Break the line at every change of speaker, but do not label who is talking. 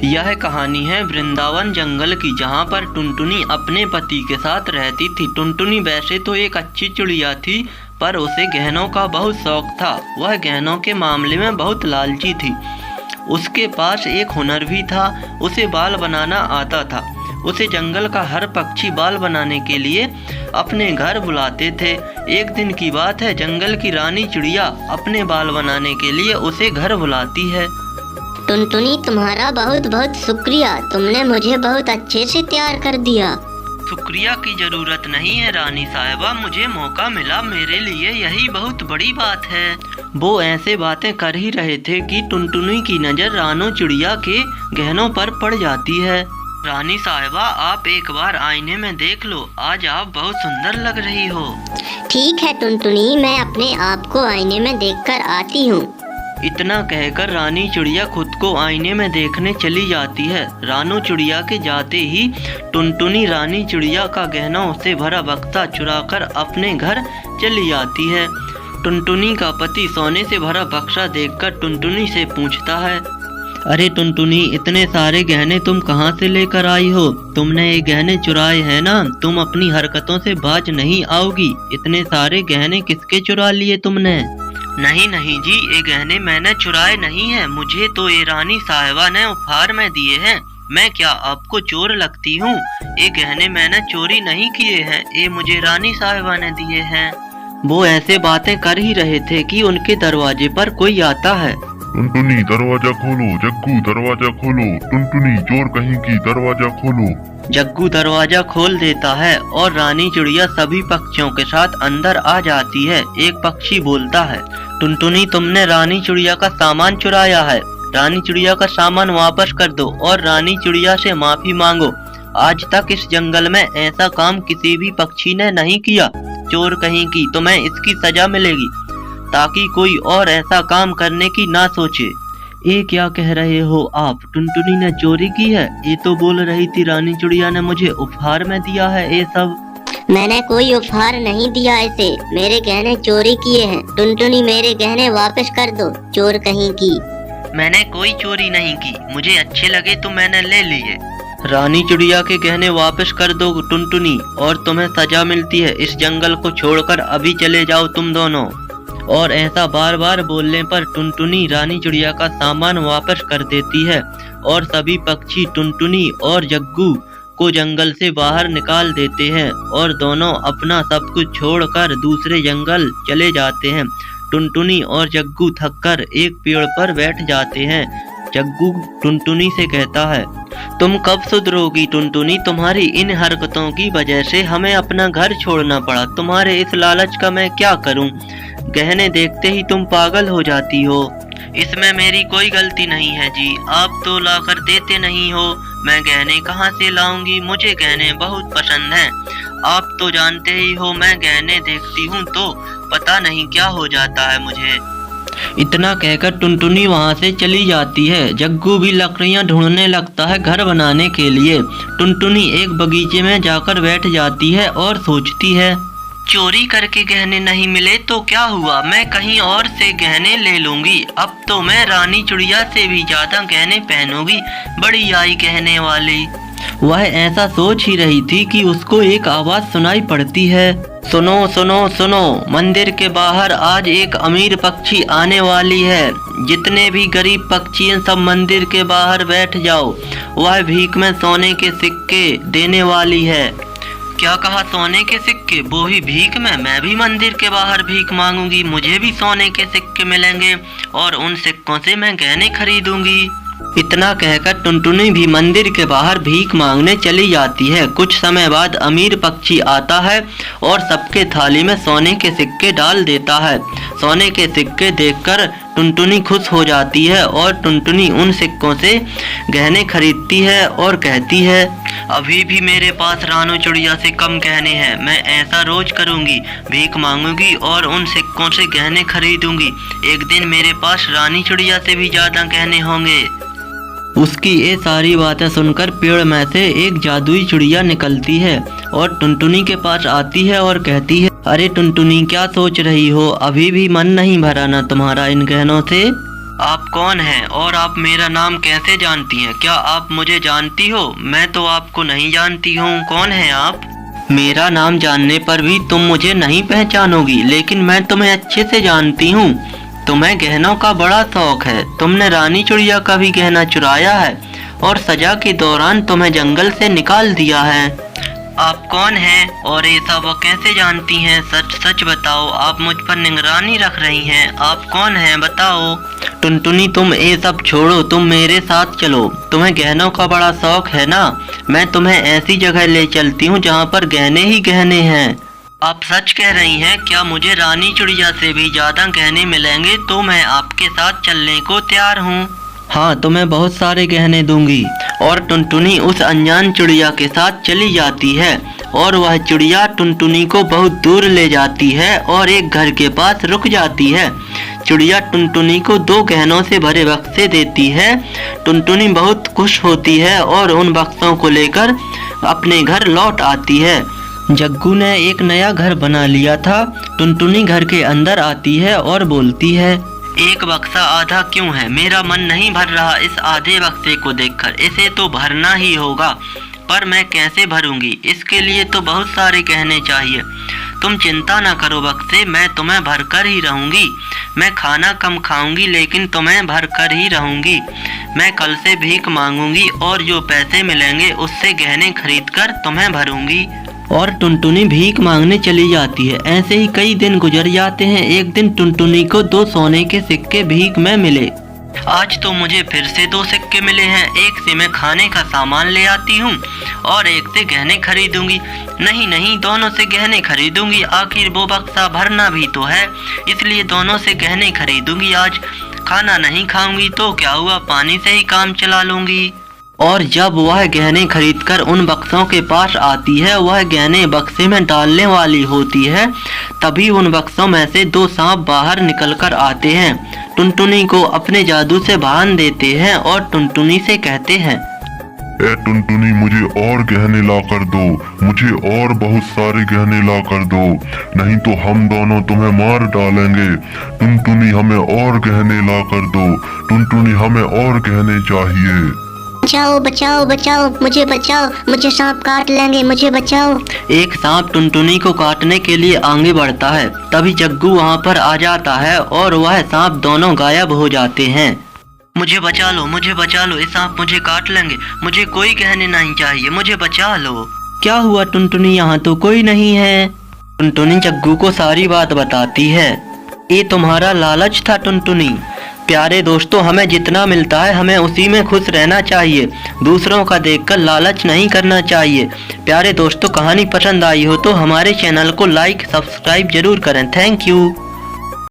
यह कहानी है वृंदावन जंगल की, जहाँ पर टुनटुनी अपने पति के साथ रहती थी। टुनटुनी वैसे तो एक अच्छी चिड़िया थी, पर उसे गहनों का बहुत शौक था। वह गहनों के मामले में बहुत लालची थी। उसके पास एक हुनर भी था, उसे बाल बनाना आता था। उसे जंगल का हर पक्षी बाल बनाने के लिए अपने घर बुलाते थे। एक दिन की बात है, जंगल की रानी चिड़िया अपने बाल बनाने के लिए उसे घर बुलाती है।
टुनटुनी, तुम्हारा बहुत बहुत शुक्रिया, तुमने मुझे बहुत अच्छे से तैयार कर दिया।
शुक्रिया की जरूरत नहीं है रानी साहिबा, मुझे मौका मिला, मेरे लिए यही बहुत बड़ी बात है। वो ऐसे बातें कर ही रहे थे कि टुनटुनी की नज़र रानो चिड़िया के गहनों पर पड़ जाती है। रानी साहिबा, आप एक बार आईने में देख लो, आज आप बहुत सुंदर लग रही हो।
ठीक है टुनटुनी, मैं अपने आप को आईने में देखकर आती हूँ।
इतना कहकर रानी चिड़िया खुद को आईने में देखने चली जाती है। रानो चिड़िया के जाते ही टुनटुनी रानी चिड़िया का गहनों से भरा बक्सा चुराकर अपने घर चली जाती है। टुनटुनी का पति सोने से भरा बक्सा देखकर टुनटुनी से पूछता है, अरे टुनटुनी, इतने सारे गहने तुम कहाँ से लेकर आई हो? तुमने ये गहने चुराए हैं ना? तुम अपनी हरकतों से बाज नहीं आओगी। इतने सारे गहने किसके चुरा लिए तुमने? नहीं नहीं जी, ये गहने मैंने चुराए नहीं है, मुझे तो ये रानी साहिबा ने उपहार में दिए हैं। मैं क्या आपको चोर लगती हूँ? ये गहने मैंने चोरी नहीं किए हैं, ये मुझे रानी साहिबा ने दिए हैं। वो ऐसे बातें कर ही रहे थे कि उनके दरवाजे पर कोई आता है।
टुनटुनी, दरवाजा खोलो। जग्गू, दरवाजा खोलो। टुनटुनी, चोर कहीं की, दरवाजा खोलो।
जग्गू दरवाजा खोल देता है और रानी चिड़िया सभी पक्षियों के साथ अंदर आ जाती है। एक पक्षी बोलता है, टुनटुनी, तुमने रानी चिड़िया का सामान चुराया है। रानी चिड़िया का सामान वापस कर दो और रानी चिड़िया से माफी मांगो। आज तक इस जंगल में ऐसा काम किसी भी पक्षी ने नहीं किया। चोर कहीं की, तुम्हें इसकी सजा मिलेगी, ताकि कोई और ऐसा काम करने की ना सोचे। ये क्या कह रहे हो आप? टुनटुनी ने चोरी की है? ये तो बोल रही थी रानी चिड़िया ने मुझे उपहार में दिया है ये सब।
मैंने कोई उपहार नहीं दिया इसे, मेरे गहने चोरी किए हैं। टुनटुनी, मेरे गहने वापस कर दो, चोर कहीं की।
मैंने कोई चोरी नहीं की, मुझे अच्छे लगे तो मैंने ले लिए। रानी चिड़िया के गहने वापस कर दो टुनटुनी, और तुम्हें सजा मिलती है। इस जंगल को छोड़कर अभी चले जाओ तुम दोनों। और ऐसा बार बार बोलने पर टुनटुनी रानी चिड़िया का सामान वापस कर देती है और सभी पक्षी टुनटुनी और जग्गू को जंगल से बाहर निकाल देते हैं और दोनों अपना सब कुछ छोड़कर दूसरे जंगल चले जाते हैं। टुनटुनी और जग्गू थककर एक पेड़ पर बैठ जाते हैं। जग्गू टुनटुनी से कहता है, तुम कब सुधरोगी टुनटुनी? तुम्हारी इन हरकतों की वजह से हमें अपना घर छोड़ना पड़ा। तुम्हारे इस लालच का मैं क्या करूं? गहने देखते ही तुम पागल हो जाती हो। इसमें मेरी कोई गलती नहीं है जी, आप तो लाकर देते नहीं हो। मैं गहने कहाँ से लाऊंगी? मुझे गहने बहुत पसंद हैं। आप तो जानते ही हो, मैं गहने देखती हूँ तो पता नहीं क्या हो जाता है मुझे। इतना कहकर टुनटुनी वहाँ से चली जाती है। जग्गू भी लकड़ियाँ ढूंढने लगता है घर बनाने के लिए। टुनटुनी एक बगीचे में जाकर बैठ जाती है और सोचती है, चोरी करके गहने नहीं मिले तो क्या हुआ, मैं कहीं और से गहने ले लूंगी। अब तो मैं रानी चिड़िया से भी ज्यादा गहने पहनूंगी, बड़ी आई गहने वाली। वह ऐसा सोच ही रही थी कि उसको एक आवाज सुनाई पड़ती है, सुनो सुनो सुनो, मंदिर के बाहर आज एक अमीर पक्षी आने वाली है। जितने भी गरीब पक्षी हैं सब मंदिर के बाहर बैठ जाओ। वह भीख में सोने के सिक्के देने वाली है। क्या कहा? सोने के सिक्के? वो ही भीख में? मैं भी मंदिर के बाहर भीख मांगूंगी, मुझे भी सोने के सिक्के मिलेंगे और उन सिक्कों से मैं गहने खरीदूंगी। इतना कहकर टुनटुनी भी मंदिर के बाहर भीख मांगने चली जाती है। कुछ समय बाद अमीर पक्षी आता है और सबके थाली में सोने के सिक्के डाल देता है। सोने के सिक्के देखकर टुनटुनी खुश हो जाती है और टुनटुनी उन सिक्कों से गहने खरीदती है और कहती है, अभी भी मेरे पास रानो चिड़िया से कम गहने हैं। मैं ऐसा रोज करूंगी, भीख मांगूंगी और उन सिक्कों से गहने खरीदूंगी। एक दिन मेरे पास रानी चिड़िया से भी ज्यादा गहने होंगे। उसकी ये सारी बातें सुनकर पेड़ में से एक जादुई चिड़िया निकलती है और टुनटुनी के पास आती है और कहती है, अरे टुनटुनी, क्या सोच रही हो? अभी भी मन नहीं भरा ना तुम्हारा इन गहनों से? आप कौन हैं और आप मेरा नाम कैसे जानती हैं? क्या आप मुझे जानती हो? मैं तो आपको नहीं जानती हूँ। कौन है आप? मेरा नाम जानने पर भी तुम मुझे नहीं पहचानोगी, लेकिन मैं तुम्हें अच्छे से जानती हूँ। तुम्हें गहनों का बड़ा शौक है। तुमने रानी चिड़िया का भी गहना चुराया है और सजा के दौरान तुम्हें जंगल से निकाल दिया है। आप कौन हैं और ये सब कैसे जानती हैं? सच सच बताओ, आप मुझ पर निगरानी रख रही हैं। आप कौन हैं बताओ। टुनटुनी, तुम ये सब छोड़ो, तुम मेरे साथ चलो। तुम्हें गहनों का बड़ा शौक है ना, मैं तुम्हें ऐसी जगह ले चलती हूँ जहाँ पर गहने ही गहने हैं। आप सच कह रही हैं? क्या मुझे रानी चिड़िया से भी ज्यादा गहने मिलेंगे तो मैं आपके साथ चलने को तैयार हूँ। हाँ, तुम्हें बहुत सारे गहने दूंगी। और टुनटुनी उस अनजान चिड़िया के साथ चली जाती है और वह चिड़िया टुनटुनी को बहुत दूर ले जाती है और एक घर के पास रुक जाती है। चिड़िया टुनटुनी को 2 गहनों से भरे बक्से देती है। टुनटुनी बहुत खुश होती है और उन बक्सों को लेकर अपने घर लौट आती है। जग्गू ने एक नया घर बना लिया था। टुनटुनी घर के अंदर आती है और बोलती है, एक बक्सा आधा क्यों है? मेरा मन नहीं भर रहा इस आधे बक्से को देखकर। इसे तो भरना ही होगा, पर मैं कैसे भरूंगी? इसके लिए तो बहुत सारे गहने चाहिए। तुम चिंता ना करो बक्से, मैं तुम्हें भर कर ही रहूंगी। मैं खाना कम खाऊंगी लेकिन तुम्हें भर कर ही रहूंगी। मैं कल से भीख मांगूंगी और जो पैसे मिलेंगे उससे गहने खरीद कर तुम्हें भरूंगी। और टुनटुनी भीख मांगने चली जाती है। ऐसे ही कई दिन गुजर जाते हैं। एक दिन टुनटुनी को 2 सोने के सिक्के भीख में मिले। आज तो मुझे फिर से 2 सिक्के मिले हैं। एक से मैं खाने का सामान ले आती हूँ और एक से गहने खरीदूंगी। नहीं नहीं, दोनों से गहने खरीदूंगी। आखिर वो बक्सा भरना भी तो है, इसलिए दोनों से गहने खरीदूंगी। आज खाना नहीं खाऊंगी तो क्या हुआ, पानी से ही काम चला लूंगी। और जब वह गहने खरीदकर उन बक्सों के पास आती है, वह गहने बक्से में डालने वाली होती है, तभी उन बक्सों में से 2 सांप बाहर निकलकर आते हैं। टुनटुनी को अपने जादू से बांध देते हैं और टुनटुनी से कहते हैं,
ए टुनटुनी, मुझे और गहने ला कर दो, मुझे और बहुत सारे गहने ला कर दो, नहीं तो हम दोनों तुम्हें मार डालेंगे। टुनटुनी, हमें और गहने ला कर दो। टुनटुनी, हमें और गहने चाहिए।
बचाओ बचाओ बचाओ, मुझे बचाओ, मुझे सांप काट लेंगे, मुझे बचाओ।
एक सांप टुनटुनी को काटने के लिए आगे बढ़ता है। तभी जग्गू वहाँ पर आ जाता है और वह सांप दोनों गायब हो जाते हैं। मुझे बचा लो, मुझे बचा लो, ये सांप मुझे काट लेंगे। मुझे कोई गहने नहीं चाहिए, मुझे बचा लो। क्या हुआ टुनटुनी, यहाँ तो कोई नहीं है। टुनटुनी जग्गू को सारी बात बताती है। ये तुम्हारा लालच था टुनटुनी। प्यारे दोस्तों, हमें जितना मिलता है हमें उसी में खुश रहना चाहिए। दूसरों का देखकर लालच नहीं करना चाहिए। प्यारे दोस्तों, कहानी पसंद आई हो तो हमारे चैनल को लाइक सब्सक्राइब जरूर करें। Thank you.